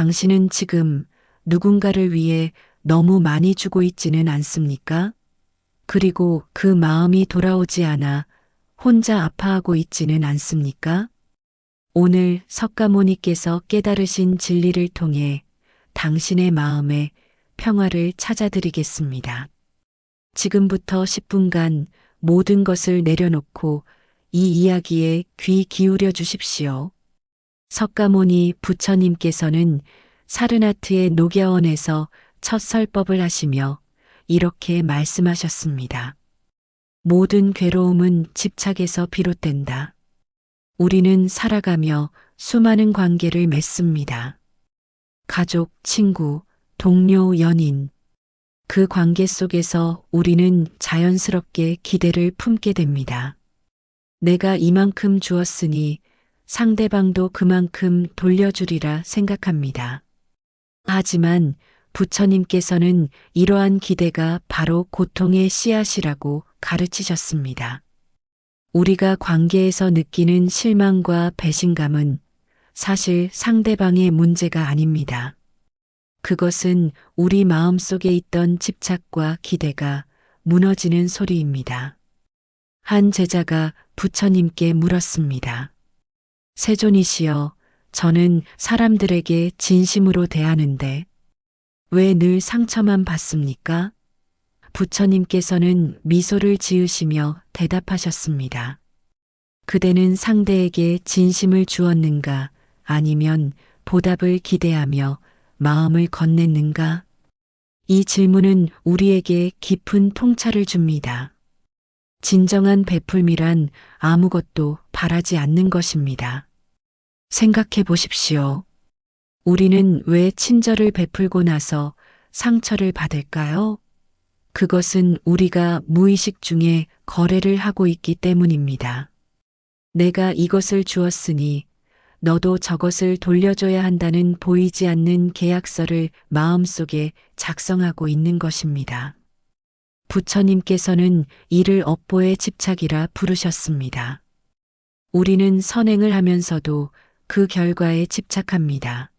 당신은 지금 누군가를 위해 너무 많이 주고 있지는 않습니까? 그리고 그 마음이 돌아오지 않아 혼자 아파하고 있지는 않습니까? 오늘 석가모니께서 깨달으신 진리를 통해 당신의 마음에 평화를 찾아드리겠습니다. 지금부터 10분간 모든 것을 내려놓고 이 이야기에 귀 기울여 주십시오. 석가모니 부처님께서는 사르나트의 녹야원에서 첫 설법을 하시며 이렇게 말씀하셨습니다. 모든 괴로움은 집착에서 비롯된다. 우리는 살아가며 수많은 관계를 맺습니다. 가족, 친구, 동료, 연인. 그 관계 속에서 우리는 자연스럽게 기대를 품게 됩니다. 내가 이만큼 주었으니 상대방도 그만큼 돌려주리라 생각합니다. 하지만 부처님께서는 이러한 기대가 바로 고통의 씨앗이라고 가르치셨습니다. 우리가 관계에서 느끼는 실망과 배신감은 사실 상대방의 문제가 아닙니다. 그것은 우리 마음속에 있던 집착과 기대가 무너지는 소리입니다. 한 제자가 부처님께 물었습니다. 세존이시여, 저는 사람들에게 진심으로 대하는데 왜 늘 상처만 받습니까? 부처님께서는 미소를 지으시며 대답하셨습니다. 그대는 상대에게 진심을 주었는가, 아니면 보답을 기대하며 마음을 건넸는가? 이 질문은 우리에게 깊은 통찰을 줍니다. 진정한 베풀미란 아무것도 바라지 않는 것입니다. 생각해 보십시오. 우리는 왜 친절을 베풀고 나서 상처를 받을까요? 그것은 우리가 무의식 중에 거래를 하고 있기 때문입니다. 내가 이것을 주었으니 너도 저것을 돌려줘야 한다는 보이지 않는 계약서를 마음속에 작성하고 있는 것입니다. 부처님께서는 이를 업보의 집착이라 부르셨습니다. 우리는 선행을 하면서도 그 결과에 집착합니다.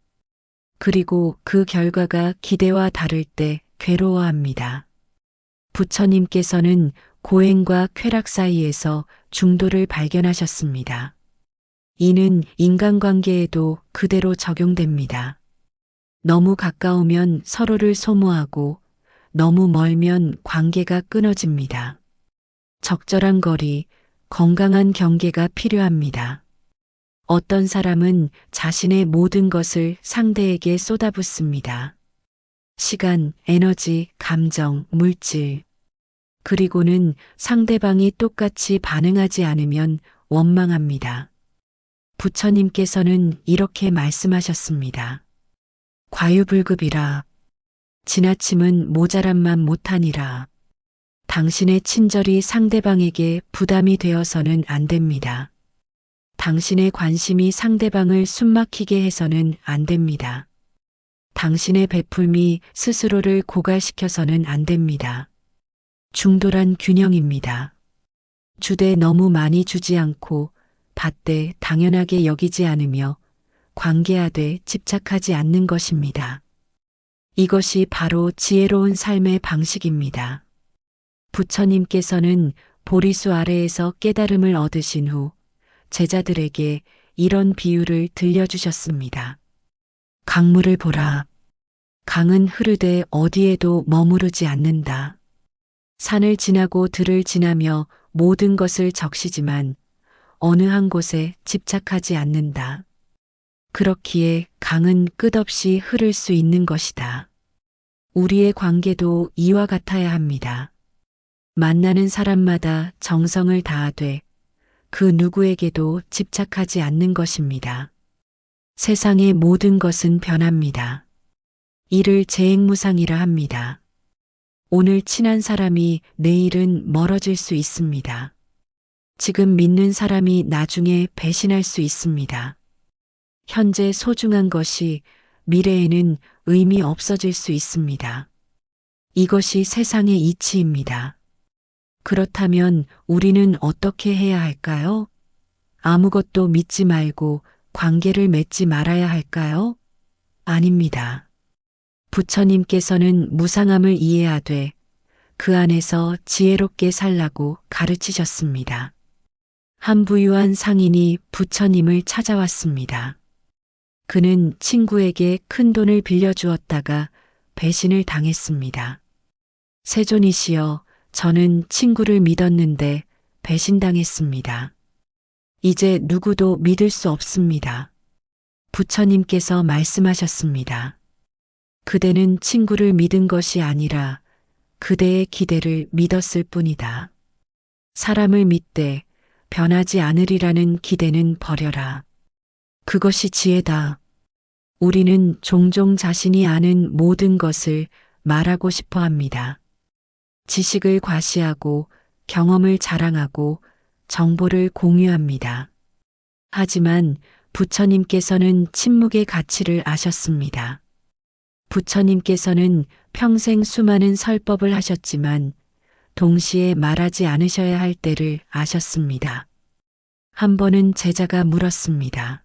그리고 그 결과가 기대와 다를 때 괴로워합니다. 부처님께서는 고행과 쾌락 사이에서 중도를 발견하셨습니다. 이는 인간관계에도 그대로 적용됩니다. 너무 가까우면 서로를 소모하고 너무 멀면 관계가 끊어집니다. 적절한 거리, 건강한 경계가 필요합니다. 어떤 사람은 자신의 모든 것을 상대에게 쏟아붓습니다. 시간, 에너지, 감정, 물질. 그리고는 상대방이 똑같이 반응하지 않으면 원망합니다. 부처님께서는 이렇게 말씀하셨습니다. 과유불급이라. 지나침은 모자람만 못하니라. 당신의 친절이 상대방에게 부담이 되어서는 안 됩니다. 당신의 관심이 상대방을 숨막히게 해서는 안 됩니다. 당신의 베풀미 스스로를 고갈시켜서는 안 됩니다. 중도란 균형입니다. 주되 너무 많이 주지 않고 받되 당연하게 여기지 않으며 관계하되 집착하지 않는 것입니다. 이것이 바로 지혜로운 삶의 방식입니다. 부처님께서는 보리수 아래에서 깨달음을 얻으신 후 제자들에게 이런 비유를 들려주셨습니다. 강물을 보라. 강은 흐르되 어디에도 머무르지 않는다. 산을 지나고 들을 지나며 모든 것을 적시지만 어느 한 곳에 집착하지 않는다. 그렇기에 강은 끝없이 흐를 수 있는 것이다. 우리의 관계도 이와 같아야 합니다. 만나는 사람마다 정성을 다하되 그 누구에게도 집착하지 않는 것입니다. 세상의 모든 것은 변합니다. 이를 재행무상이라 합니다. 오늘 친한 사람이 내일은 멀어질 수 있습니다. 지금 믿는 사람이 나중에 배신할 수 있습니다. 현재 소중한 것이 미래에는 의미 없어질 수 있습니다. 이것이 세상의 이치입니다. 그렇다면 우리는 어떻게 해야 할까요? 아무것도 믿지 말고 관계를 맺지 말아야 할까요? 아닙니다. 부처님께서는 무상함을 이해하되 그 안에서 지혜롭게 살라고 가르치셨습니다. 한 부유한 상인이 부처님을 찾아왔습니다. 그는 친구에게 큰 돈을 빌려주었다가 배신을 당했습니다. 세존이시여, 저는 친구를 믿었는데 배신당했습니다. 이제 누구도 믿을 수 없습니다. 부처님께서 말씀하셨습니다. 그대는 친구를 믿은 것이 아니라 그대의 기대를 믿었을 뿐이다. 사람을 믿되 변하지 않으리라는 기대는 버려라. 그것이 지혜다. 우리는 종종 자신이 아는 모든 것을 말하고 싶어 합니다. 지식을 과시하고 경험을 자랑하고 정보를 공유합니다. 하지만 부처님께서는 침묵의 가치를 아셨습니다. 부처님께서는 평생 수많은 설법을 하셨지만 동시에 말하지 않으셔야 할 때를 아셨습니다. 한 번은 제자가 물었습니다.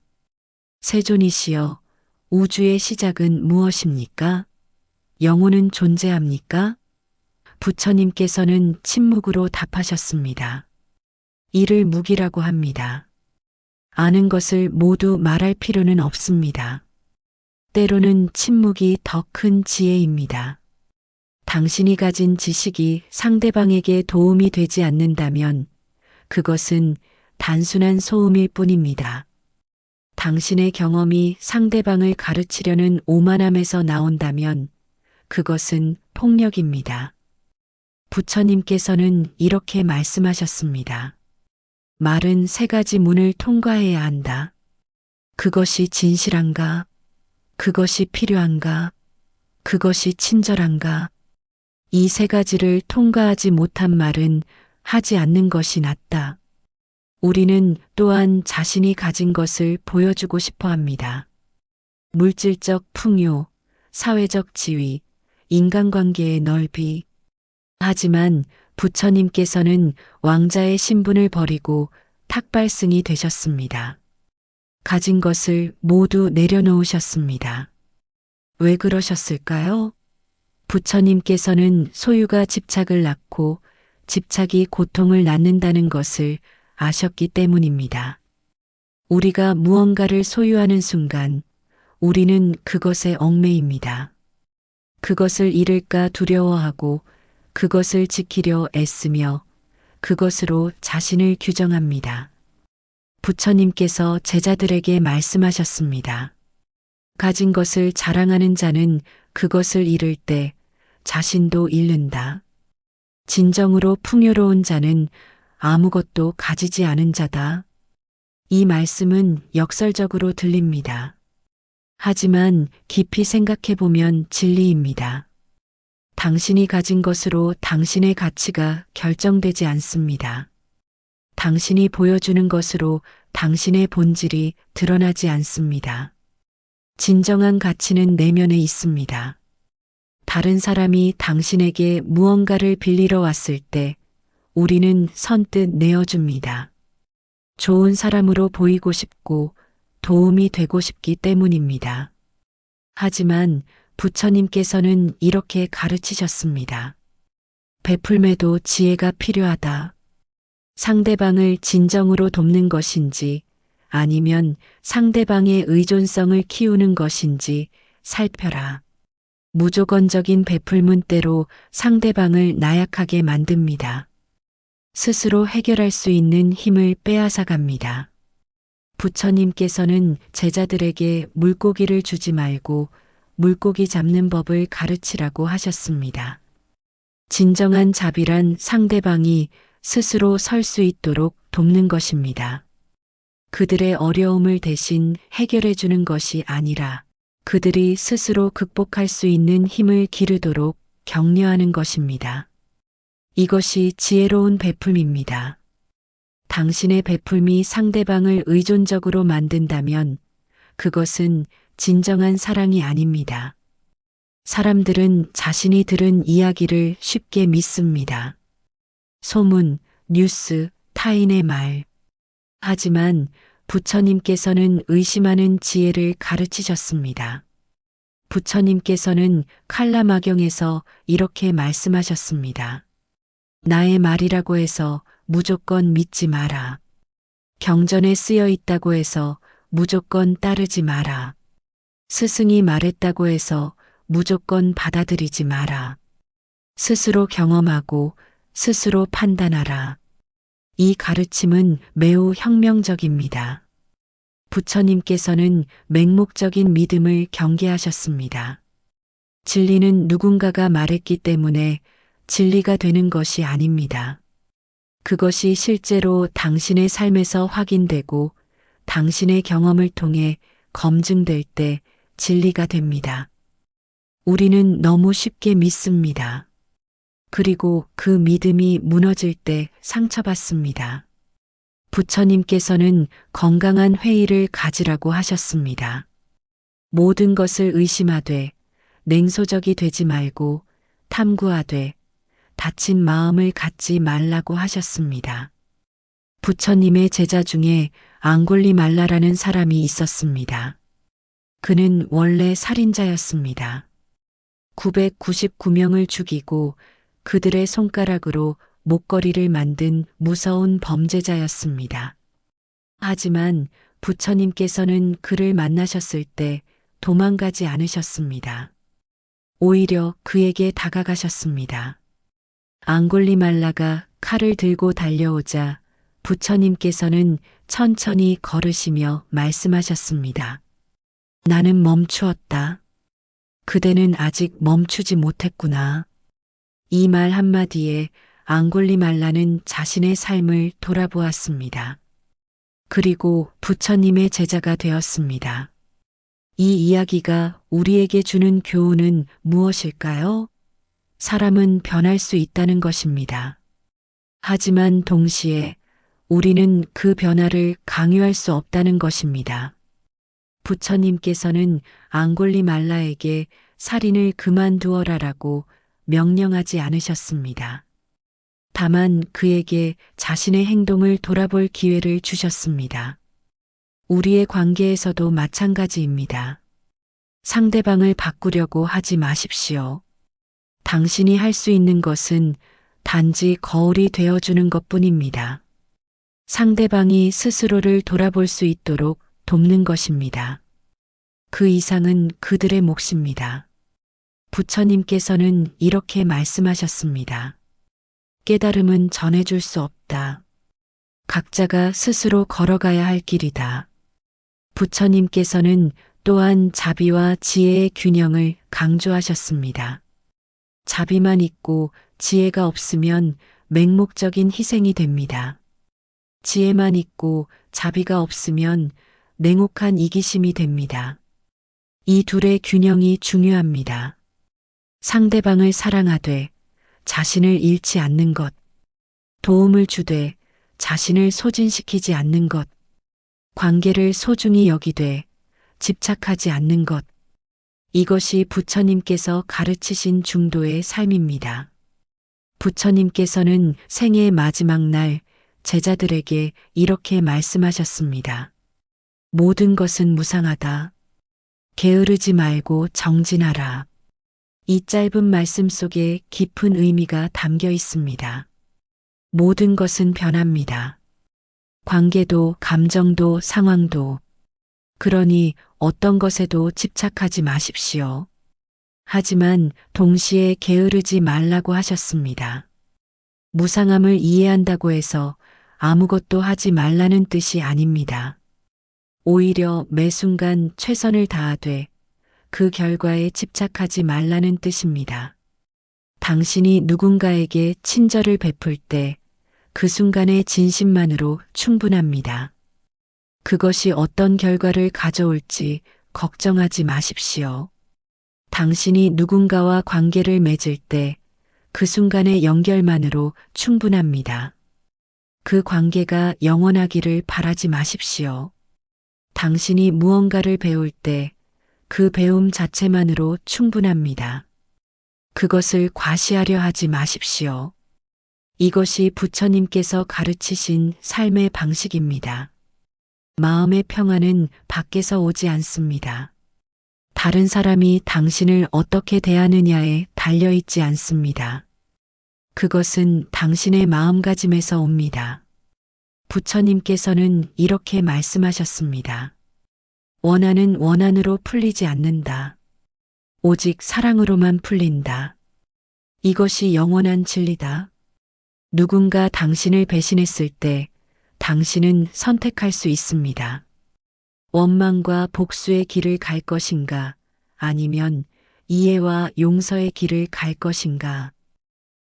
세존이시여, 우주의 시작은 무엇입니까? 영혼은 존재합니까? 부처님께서는 침묵으로 답하셨습니다. 이를 무기라고 합니다. 아는 것을 모두 말할 필요는 없습니다. 때로는 침묵이 더 큰 지혜입니다. 당신이 가진 지식이 상대방에게 도움이 되지 않는다면 그것은 단순한 소음일 뿐입니다. 당신의 경험이 상대방을 가르치려는 오만함에서 나온다면 그것은 폭력입니다. 부처님께서는 이렇게 말씀하셨습니다. 말은 세 가지 문을 통과해야 한다. 그것이 진실한가? 그것이 필요한가? 그것이 친절한가? 이 세 가지를 통과하지 못한 말은 하지 않는 것이 낫다. 우리는 또한 자신이 가진 것을 보여주고 싶어 합니다. 물질적 풍요, 사회적 지위, 인간관계의 넓이. 하지만 부처님께서는 왕자의 신분을 버리고 탁발승이 되셨습니다. 가진 것을 모두 내려놓으셨습니다. 왜 그러셨을까요? 부처님께서는 소유가 집착을 낳고 집착이 고통을 낳는다는 것을 아셨기 때문입니다. 우리가 무언가를 소유하는 순간 우리는 그것에 얽매입니다. 그것을 잃을까 두려워하고 그것을 지키려 애쓰며 그것으로 자신을 규정합니다. 부처님께서 제자들에게 말씀하셨습니다. 가진 것을 자랑하는 자는 그것을 잃을 때 자신도 잃는다. 진정으로 풍요로운 자는 아무것도 가지지 않은 자다. 이 말씀은 역설적으로 들립니다. 하지만 깊이 생각해 보면 진리입니다. 당신이 가진 것으로 당신의 가치가 결정되지 않습니다. 당신이 보여주는 것으로 당신의 본질이 드러나지 않습니다. 진정한 가치는 내면에 있습니다. 다른 사람이 당신에게 무언가를 빌리러 왔을 때 우리는 선뜻 내어줍니다. 좋은 사람으로 보이고 싶고 도움이 되고 싶기 때문입니다. 하지만 부처님께서는 이렇게 가르치셨습니다. 베풀매도 지혜가 필요하다. 상대방을 진정으로 돕는 것인지 아니면 상대방의 의존성을 키우는 것인지 살펴라. 무조건적인 베풀문 때로 상대방을 나약하게 만듭니다. 스스로 해결할 수 있는 힘을 빼앗아갑니다. 부처님께서는 제자들에게 물고기를 주지 말고 물고기 잡는 법을 가르치라고 하셨습니다. 진정한 자비란 상대방이 스스로 설 수 있도록 돕는 것입니다. 그들의 어려움을 대신 해결해 주는 것이 아니라 그들이 스스로 극복할 수 있는 힘을 기르도록 격려하는 것입니다. 이것이 지혜로운 베풀미입니다. 당신의 베풀미 상대방을 의존적으로 만든다면 그것은 진정한 사랑이 아닙니다. 사람들은 자신이 들은 이야기를 쉽게 믿습니다. 소문, 뉴스, 타인의 말. 하지만 부처님께서는 의심하는 지혜를 가르치셨습니다. 부처님께서는 칼라마경에서 이렇게 말씀하셨습니다. 나의 말이라고 해서 무조건 믿지 마라. 경전에 쓰여 있다고 해서 무조건 따르지 마라. 스승이 말했다고 해서 무조건 받아들이지 마라. 스스로 경험하고 스스로 판단하라. 이 가르침은 매우 혁명적입니다. 부처님께서는 맹목적인 믿음을 경계하셨습니다. 진리는 누군가가 말했기 때문에 진리가 되는 것이 아닙니다. 그것이 실제로 당신의 삶에서 확인되고 당신의 경험을 통해 검증될 때 진리가 됩니다. 우리는 너무 쉽게 믿습니다. 그리고 그 믿음이 무너질 때 상처받습니다. 부처님께서는 건강한 회의를 가지라고 하셨습니다. 모든 것을 의심하되 냉소적이 되지 말고 탐구하되 다친 마음을 갖지 말라고 하셨습니다. 부처님의 제자 중에 앙골리말라라는 사람이 있었습니다. 그는 원래 살인자였습니다. 999명을 죽이고 그들의 손가락으로 목걸이를 만든 무서운 범죄자였습니다. 하지만 부처님께서는 그를 만나셨을 때 도망가지 않으셨습니다. 오히려 그에게 다가가셨습니다. 앙골리말라가 칼을 들고 달려오자 부처님께서는 천천히 걸으시며 말씀하셨습니다. 나는 멈추었다. 그대는 아직 멈추지 못했구나. 이 말 한마디에 앙골리말라는 자신의 삶을 돌아보았습니다. 그리고 부처님의 제자가 되었습니다. 이 이야기가 우리에게 주는 교훈은 무엇일까요? 사람은 변할 수 있다는 것입니다. 하지만 동시에 우리는 그 변화를 강요할 수 없다는 것입니다. 부처님께서는 앙골리말라에게 살인을 그만두어라라고 명령하지 않으셨습니다. 다만 그에게 자신의 행동을 돌아볼 기회를 주셨습니다. 우리의 관계에서도 마찬가지입니다. 상대방을 바꾸려고 하지 마십시오. 당신이 할 수 있는 것은 단지 거울이 되어주는 것뿐입니다. 상대방이 스스로를 돌아볼 수 있도록 돕는 것입니다. 그 이상은 그들의 몫입니다. 부처님께서는 이렇게 말씀하셨습니다. 깨달음은 전해줄 수 없다. 각자가 스스로 걸어가야 할 길이다. 부처님께서는 또한 자비와 지혜의 균형을 강조하셨습니다. 자비만 있고 지혜가 없으면 맹목적인 희생이 됩니다. 지혜만 있고 자비가 없으면 냉혹한 이기심이 됩니다. 이 둘의 균형이 중요합니다. 상대방을 사랑하되 자신을 잃지 않는 것, 도움을 주되 자신을 소진시키지 않는 것, 관계를 소중히 여기되 집착하지 않는 것, 이것이 부처님께서 가르치신 중도의 삶입니다. 부처님께서는 생애의 마지막 날 제자들에게 이렇게 말씀하셨습니다. 모든 것은 무상하다. 게으르지 말고 정진하라. 이 짧은 말씀 속에 깊은 의미가 담겨 있습니다. 모든 것은 변합니다. 관계도, 감정도, 상황도. 그러니 어떤 것에도 집착하지 마십시오. 하지만 동시에 게으르지 말라고 하셨습니다. 무상함을 이해한다고 해서 아무것도 하지 말라는 뜻이 아닙니다. 오히려 매 순간 최선을 다하되 그 결과에 집착하지 말라는 뜻입니다. 당신이 누군가에게 친절을 베풀 때 그 순간의 진심만으로 충분합니다. 그것이 어떤 결과를 가져올지 걱정하지 마십시오. 당신이 누군가와 관계를 맺을 때 그 순간의 연결만으로 충분합니다. 그 관계가 영원하기를 바라지 마십시오. 당신이 무언가를 배울 때 그 배움 자체만으로 충분합니다. 그것을 과시하려 하지 마십시오. 이것이 부처님께서 가르치신 삶의 방식입니다. 마음의 평안은 밖에서 오지 않습니다. 다른 사람이 당신을 어떻게 대하느냐에 달려있지 않습니다. 그것은 당신의 마음가짐에서 옵니다. 부처님께서는 이렇게 말씀하셨습니다. 원한은 원한으로 풀리지 않는다. 오직 사랑으로만 풀린다. 이것이 영원한 진리다. 누군가 당신을 배신했을 때 당신은 선택할 수 있습니다. 원망과 복수의 길을 갈 것인가, 아니면 이해와 용서의 길을 갈 것인가.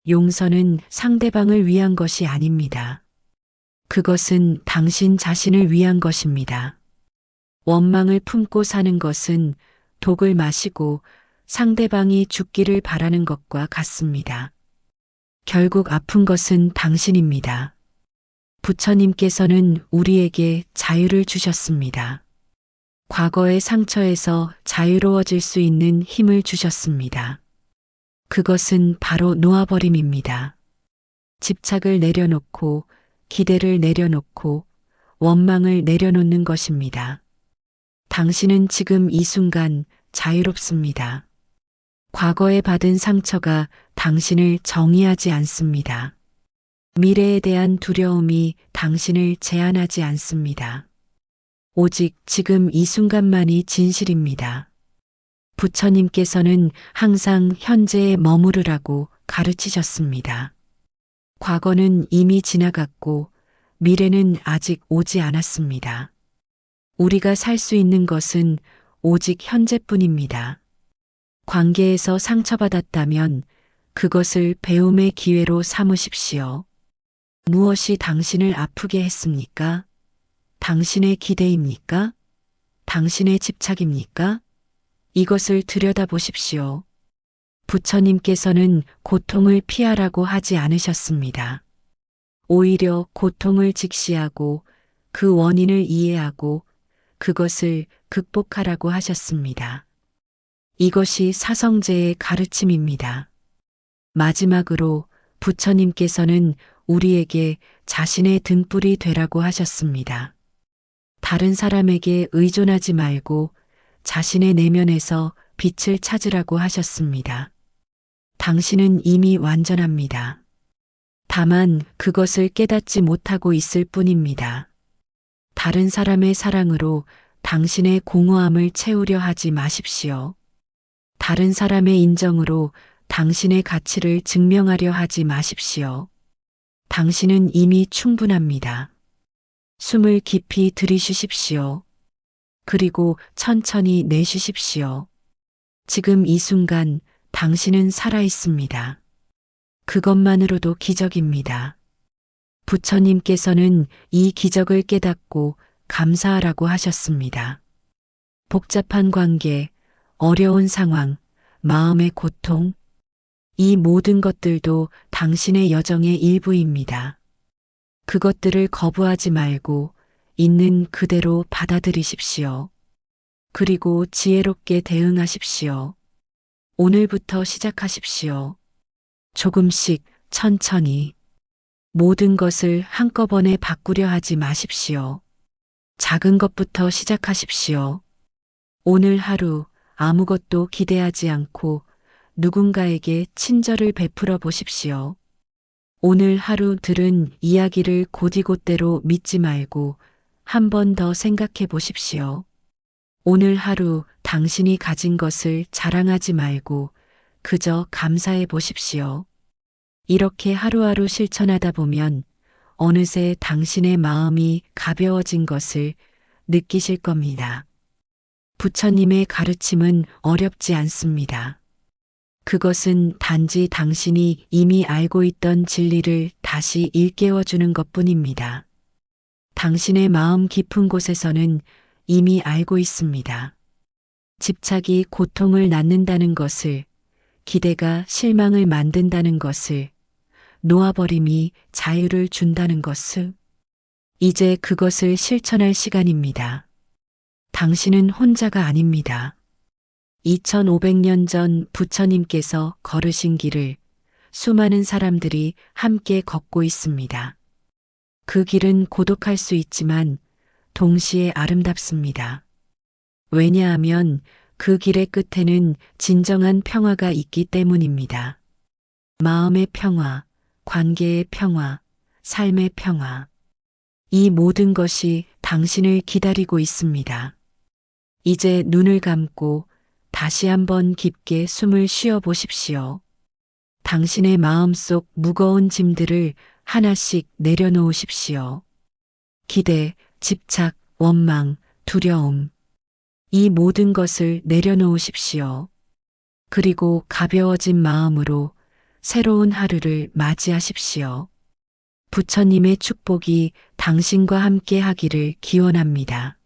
용서는 상대방을 위한 것이 아닙니다. 그것은 당신 자신을 위한 것입니다. 원망을 품고 사는 것은 독을 마시고 상대방이 죽기를 바라는 것과 같습니다. 결국 아픈 것은 당신입니다. 부처님께서는 우리에게 자유를 주셨습니다. 과거의 상처에서 자유로워질 수 있는 힘을 주셨습니다. 그것은 바로 놓아버림입니다. 집착을 내려놓고 기대를 내려놓고 원망을 내려놓는 것입니다. 당신은 지금 이 순간 자유롭습니다. 과거에 받은 상처가 당신을 정의하지 않습니다. 미래에 대한 두려움이 당신을 제한하지 않습니다. 오직 지금 이 순간만이 진실입니다. 부처님께서는 항상 현재에 머무르라고 가르치셨습니다. 과거는 이미 지나갔고 미래는 아직 오지 않았습니다. 우리가 살 수 있는 것은 오직 현재뿐입니다. 관계에서 상처받았다면 그것을 배움의 기회로 삼으십시오. 무엇이 당신을 아프게 했습니까? 당신의 기대입니까? 당신의 집착입니까? 이것을 들여다보십시오. 부처님께서는 고통을 피하라고 하지 않으셨습니다. 오히려 고통을 직시하고 그 원인을 이해하고 그것을 극복하라고 하셨습니다. 이것이 사성제의 가르침입니다. 마지막으로 부처님께서는 우리에게 자신의 등불이 되라고 하셨습니다. 다른 사람에게 의존하지 말고 자신의 내면에서 빛을 찾으라고 하셨습니다. 당신은 이미 완전합니다. 다만 그것을 깨닫지 못하고 있을 뿐입니다. 다른 사람의 사랑으로 당신의 공허함을 채우려 하지 마십시오. 다른 사람의 인정으로 당신의 가치를 증명하려 하지 마십시오. 당신은 이미 충분합니다. 숨을 깊이 들이쉬십시오. 그리고 천천히 내쉬십시오. 지금 이 순간 당신은 살아 있습니다. 그것만으로도 기적입니다. 부처님께서는 이 기적을 깨닫고 감사하라고 하셨습니다. 복잡한 관계, 어려운 상황, 마음의 고통, 이 모든 것들도 당신의 여정의 일부입니다. 그것들을 거부하지 말고 있는 그대로 받아들이십시오. 그리고 지혜롭게 대응하십시오. 오늘부터 시작하십시오. 조금씩 천천히 모든 것을 한꺼번에 바꾸려 하지 마십시오. 작은 것부터 시작하십시오. 오늘 하루 아무것도 기대하지 않고 누군가에게 친절을 베풀어 보십시오. 오늘 하루 들은 이야기를 곧이곧대로 믿지 말고 한 번 더 생각해 보십시오. 오늘 하루 당신이 가진 것을 자랑하지 말고 그저 감사해 보십시오. 이렇게 하루하루 실천하다 보면 어느새 당신의 마음이 가벼워진 것을 느끼실 겁니다. 부처님의 가르침은 어렵지 않습니다. 그것은 단지 당신이 이미 알고 있던 진리를 다시 일깨워주는 것뿐입니다. 당신의 마음 깊은 곳에서는 이미 알고 있습니다. 집착이 고통을 낳는다는 것을, 기대가 실망을 만든다는 것을, 놓아버림이 자유를 준다는 것을, 이제 그것을 실천할 시간입니다. 당신은 혼자가 아닙니다. 2500년 전 부처님께서 걸으신 길을 수많은 사람들이 함께 걷고 있습니다. 그 길은 고독할 수 있지만 동시에 아름답습니다. 왜냐하면 그 길의 끝에는 진정한 평화가 있기 때문입니다. 마음의 평화, 관계의 평화, 삶의 평화. 이 모든 것이 당신을 기다리고 있습니다. 이제 눈을 감고 다시 한번 깊게 숨을 쉬어 보십시오. 당신의 마음속 무거운 짐들을 하나씩 내려놓으십시오. 기대, 집착, 원망, 두려움. 이 모든 것을 내려놓으십시오. 그리고 가벼워진 마음으로 새로운 하루를 맞이하십시오. 부처님의 축복이 당신과 함께 하기를 기원합니다.